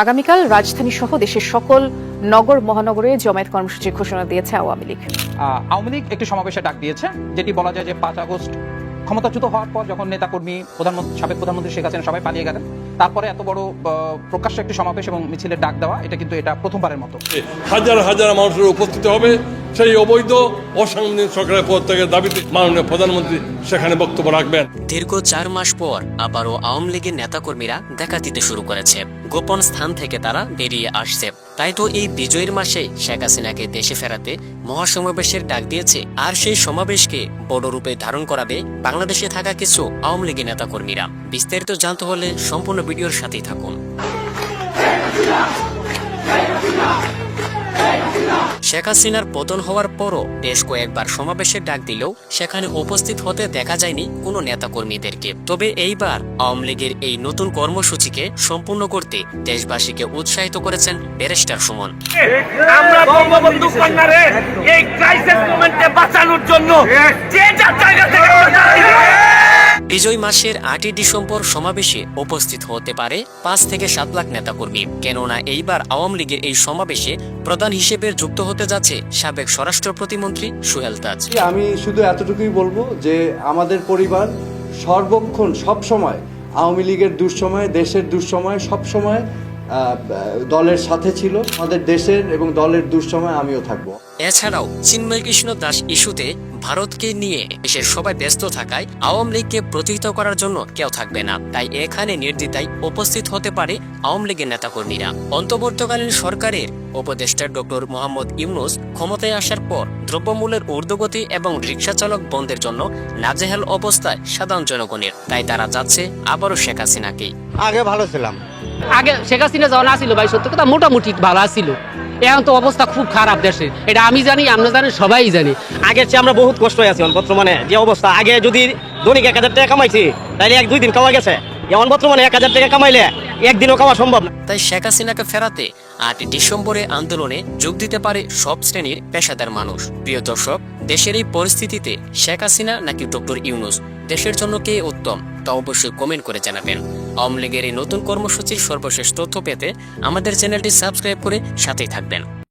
আগামীকাল রাজধানী সহ দেশের সকল নগর মহানগরে জমায়েত কর্মসূচির ঘোষণা দিয়েছে আওয়ামী লীগ। আওয়ামী লীগ একটি সমাবেশে ডাক দিয়েছে, যেটি বলা যায় যে 5 আগস্ট ক্ষমতাচ্যুত হওয়ার পর যখন নেতাকর্মী সাবেক প্রধানমন্ত্রী শেখ হাসিনা সবাই পালিয়ে গেলেন, তারপরে এত বড় প্রকাশ্য একটি সমাবেশ এবং মিছিলের ডাক দেওয়া, এটা কিন্তু এটা প্রথমবারের মতো। হাজার হাজার মানুষের উপস্থিত হবে সেই অবৈধ অসাংবিধানিক সরকারের পদত্যাগের দাবিতে মাননীয় প্রধানমন্ত্রী সেখানে বক্তব্য রাখবেন। দীর্ঘ 4 মাস পর আবারও আওয়ামী লীগের নেতাকর্মীরা দেখা দিতে শুরু করেছে। গোপন স্থান থেকে তারা বেরিয়ে আসছে। তাই তো এই বিজয়ের মাসে শেখ হাসিনাকে দেশে ফেরাতে মহাসমাবেশের ডাক দিয়েছে। আর সেই সমাবেশকে বড় রূপে ধারণ করাবে বাংলাদেশে থাকা কিছু আওয়ামী লীগের নেতাকর্মীরা। বিস্তারিত জানতে হলে সম্পূর্ণ ভিডিওর সাথেই থাকুন। শেখ হাসিনার পতন হওয়ার পরও বেশ কয়েকবার সমাবেশের ডাক দিলেও সেখানে উপস্থিত হতে দেখা যায়নি কোনো নেতাকর্মীদেরকে। তবে এইবার আওয়ামী লীগের এই নতুন কর্মসূচিকে সম্পূর্ণ করতে দেশবাসীকে উৎসাহিত করেছেন ব্যারিস্টার সুমন। আমরা বঙ্গবন্ধু কন্যারে এই ক্রাইসিস মোমেন্টে বাঁচানোর জন্য যে যার জায়গা থেকে বিজয় মাসের 8 ডিসেম্বর সমাবেশে উপস্থিত হতে পারে 5 থেকে 7 লাখ নেতাকর্মী। কেননা এইবার আওয়ামী লীগের এই সমাবেশে প্রধান হিসেবে যুক্ত হতে যাচ্ছে সাবেক স্বরাষ্ট্র প্রতিমন্ত্রী সোহেল তাজ। আমি শুধু এতটুকুই বলবো যে আমাদের পরিবার সর্বক্ষণ সবসময় আওয়ামী লীগের দুঃসময়, দেশের দুঃসময় সবসময় দলের সাথে ছিল। আমাদের দেশের এবং দলের দুঃসময় আমিও থাকবো। এছাড়াও চিন্ময় কৃষ্ণ দাস ইস্যুতে ভারতকে নিয়ে দেশের সবাই ব্যস্ত থাকায় আওয়ামী লীগকে প্রতিহত করার জন্য কেউ থাকবে না। তাই এখানে নির্দ্বিধায় উপস্থিত হতে পারে আওয়ামী লীগের নেতাকর্মীরা। অন্তর্বর্তীকালীন সরকারের উপদেষ্টা ডক্টর মোহাম্মদ ইউনূস ক্ষমতায় আসার পর দ্রব্যমূল্যের ঊর্ধ্বগতি এবং রিকশা চালক বন্ধের জন্য নাজেহাল অবস্থায় সাধারণ জনগণের। তাই তারা যাচ্ছে আবারও শেখ হাসিনাকেই। আগে ভালো ছিলাম, আগে শেখ হাসিনা যখন আসছিল ভাই সত্য কথা মোটামুটি ভালো আসছিল। এখন তো অবস্থা খুব খারাপ দেশের, এটা আমি জানি, আমরা জানি, সবাই জানি। আগের চেয়ে আমরা বহুত কষ্ট আছি বর্তমানে। যে অবস্থা, আগে যদি দৈনিক 1000 টাকা কামাইছি তাইলে 1-2 দিন কামাই গেছে। এখন বর্তমানে 1000 টাকা কামাইলে একদিনও কামা সম্ভব না। তাই শেখ হাসিনাকে ফেরাতে 8 ডিসেম্বরে আন্দোলনে যোগ দিতে পারে সব শ্রেণীর পেশাদার মানুষ। প্রিয় দর্শক, দেশের এই পরিস্থিতিতে শেখ হাসিনা নাকি ডক্টর ইউনূস, দেশের জন্য কে উত্তম তা অবশ্যই কমেন্ট করে জানাবেন। আওয়ামী লীগের এই নতুন কর্মসূচির সর্বশেষ তথ্য পেতে আমাদের চ্যানেলটি সাবস্ক্রাইব করে সাথেই থাকবেন।